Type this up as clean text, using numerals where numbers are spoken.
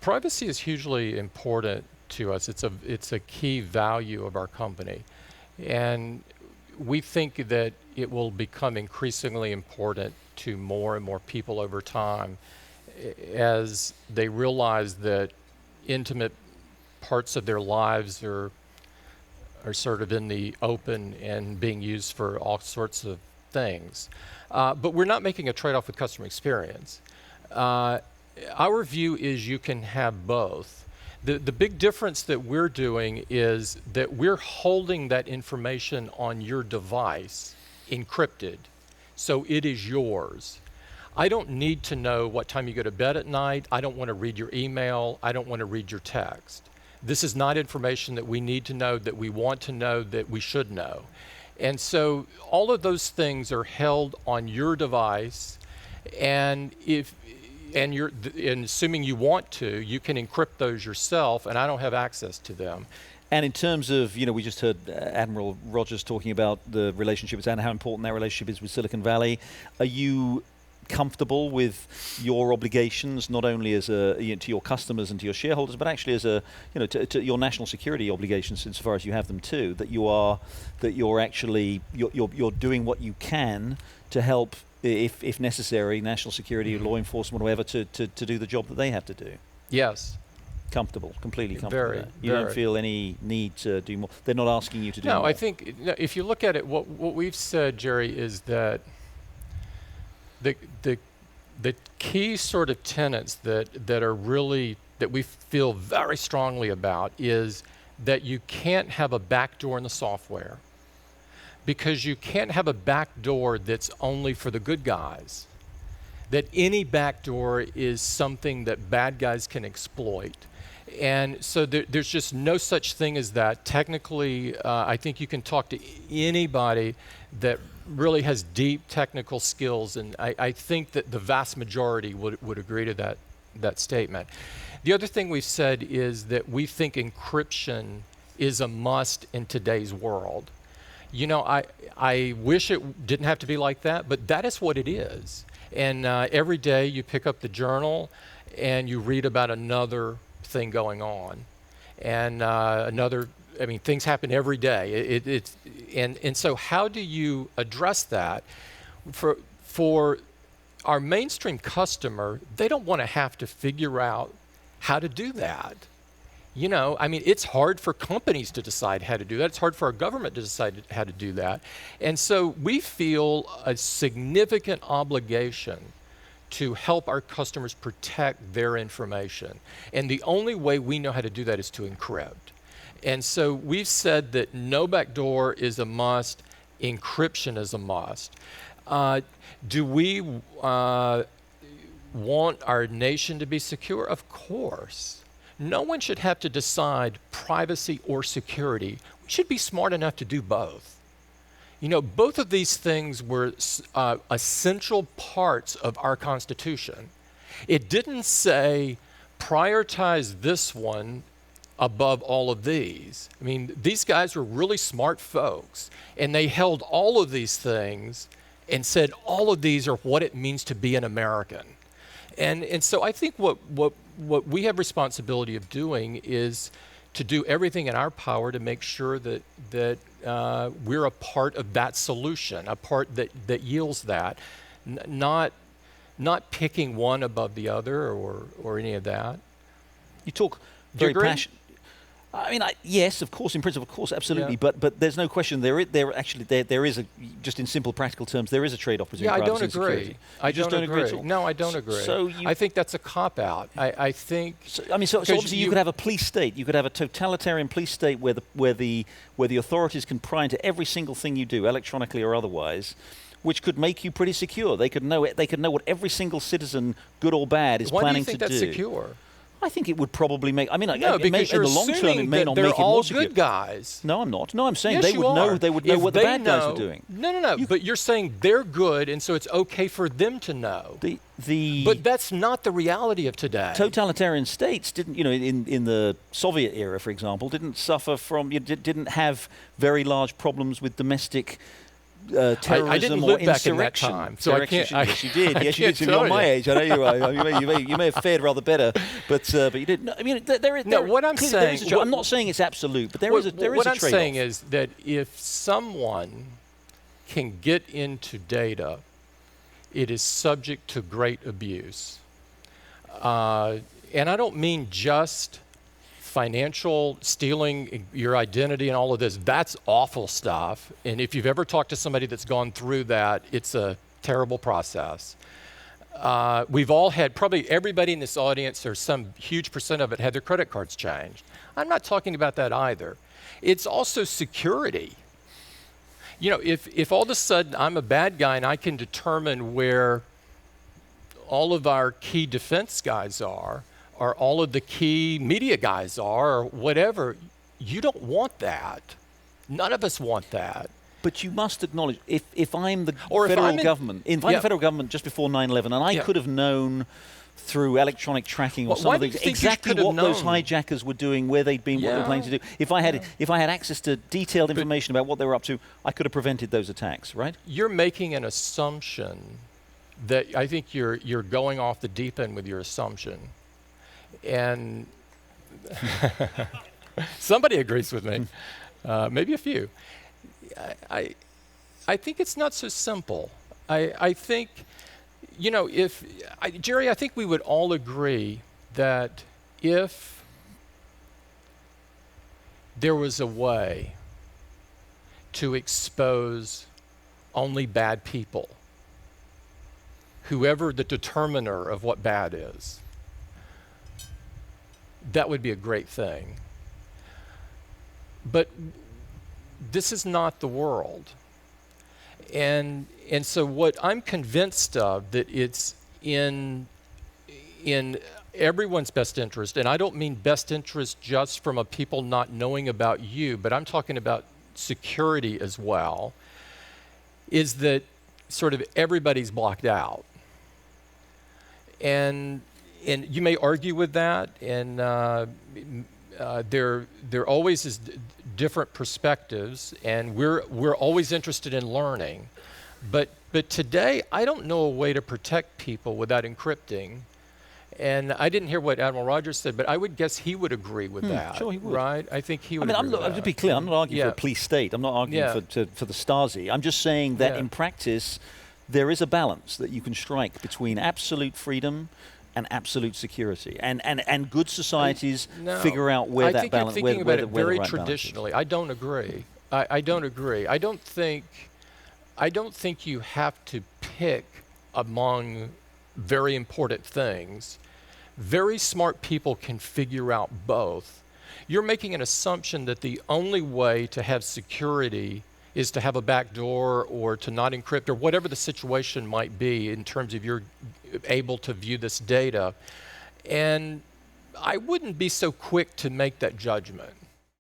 privacy is hugely important to us. It's a key value of our company. And we think that it will become increasingly important to more and more people over time as they realize that intimate parts of their lives are sort of in the open and being used for all sorts of things. But we're not making a trade-off with customer experience. Our view is you can have both. The big difference that we're doing is that we're holding that information on your device encrypted, so it is yours. I don't need to know what time you go to bed at night. I don't want to read your email. I don't want to read your text. This is not information that we need to know, that we want to know, that we should know. And so all of those things are held on your device, and assuming you want to, you can encrypt those yourself, and I don't have access to them. And in terms of, we just heard Admiral Rogers talking about the relationship and how important that relationship is with Silicon Valley. Are you comfortable with your obligations, not only as to your customers and to your shareholders, but actually as to your national security obligations, insofar as you have them too? That you're doing what you can to help, if necessary, national security, law enforcement, or whatever, to do the job that they have to do. Yes. Comfortable, completely comfortable. Very. You don't feel any need to do more. They're not asking you to do more. No, I think if you look at it, what we've said, Jerry, is that the key sort of tenets that are really, that we feel very strongly about, is that you can't have a backdoor in the software, because you can't have a backdoor that's only for the good guys. That any backdoor is something that bad guys can exploit. And so there's just no such thing as that. Technically, I think you can talk to anybody that really has deep technical skills, and I think that the vast majority would agree to that statement. The other thing we've said is that we think encryption is a must in today's world. I wish it didn't have to be like that, but that is what it is. And every day you pick up the journal and you read about another thing going on, and things happen every day. And so how do you address that? For our mainstream customer, they don't want to have to figure out how to do that. It's hard for companies to decide how to do that. It's hard for our government to decide how to do that. And so we feel a significant obligation to help our customers protect their information. And the only way we know how to do that is to encrypt. And so we've said that no backdoor is a must, encryption is a must. Do we want our nation to be secure? Of course. No one should have to decide privacy or security. We should be smart enough to do both. Both of these things were essential parts of our Constitution. It didn't say prioritize this one above all of these. These guys were really smart folks, and they held all of these things and said all of these are what it means to be an American. And so I think what we have responsibility of doing is to do everything in our power to make sure that we're a part of that solution, a part that yields that, not picking one above the other or any of that. You talk very passionate. Yes, of course, in principle, of course, absolutely. Yeah. But there's no question. There is a, just in simple practical terms, there is a trade-off between privacy and security. I don't agree. At all? No, I don't agree. So I think that's a cop-out. I think. So obviously you could have a police state. You could have a totalitarian police state where the authorities can pry into every single thing you do, electronically or otherwise, which could make you pretty secure. They could know it. They could know what every single citizen, good or bad, is planning to do. Why do you think that's secure? I think it would probably make. No, because you're in the long term, it may not make it more secure. They're all good guys. No, I'm not. No, I'm saying yes, they would know. They would know what the bad guys are doing. No. But you're saying they're good, and so it's okay for them to know. But that's not the reality of today. Totalitarian states didn't, in the Soviet era, for example, didn't suffer from. Didn't have very large problems with domestic terrorism I didn't or live back in that insurrection. time, so I can't. Yes, you did. I Yes, you can't did. So you're tell my you. age. I know you are. You may have fared rather better, but you did. No, I mean, there is. No, what I'm clearly there is saying- a what- I'm not saying it's absolute, but there is a What trade-off. I'm saying is that if someone can get into data, it is subject to great abuse. And I don't mean just financial, stealing your identity and all of this. That's awful stuff. And if you've ever talked to somebody that's gone through that, it's a terrible process. We've all had, probably everybody in this audience, or some huge percent of it, had their credit cards changed. I'm not talking about that either. It's also security. You know, if all of a sudden I'm a bad guy and I can determine where all of our key defense guys are, or all of the key media guys are, or whatever, you don't want that. None of us want that. But you must acknowledge, if I'm the Or if federal I'm in- government, if I'm Yeah. the federal government just before 9/11, and I Yeah. could have known through electronic tracking or Well, some why of do you things think you exactly could have what those known? hijackers were doing, where they'd been, what they were Yeah. planning to do. If I had access to detailed information about what they were up to, I could have prevented those attacks, right? You're making an assumption that I think you're going off the deep end with your assumption. And somebody agrees with me, maybe a few. I think it's not so simple. I think, you know, Jerry, I think we would all agree that if there was a way to expose only bad people, whoever the determiner of what bad is, that would be a great thing. But this is not the world. And so what I'm convinced of, that it's in everyone's best interest, and I don't mean best interest just from a people not knowing about you, but I'm talking about security as well, is that sort of everybody's blocked out. And you may argue with that, and there always is different perspectives, and we're always interested in learning. But today, I don't know a way to protect people without encrypting. And I didn't hear what Admiral Rogers said, but I would guess he would agree with that. Sure he would. Right? I think he would I mean, agree with to that. be clear, I'm not arguing for a police state. I'm not arguing Yeah. for the Stasi. I'm just saying that Yeah. in practice, there is a balance that you can strike between absolute freedom and absolute security, and good societies No. figure out where I that think balance. you're thinking where about the- it where the very right balance is. traditionally. I don't agree. I don't agree. I don't think you have to pick among very important things. Very smart people can figure out both. You're making an assumption that the only way to have security is to have a back door or to not encrypt, or whatever the situation might be in terms of you're able to view this data. And I wouldn't be so quick to make that judgment.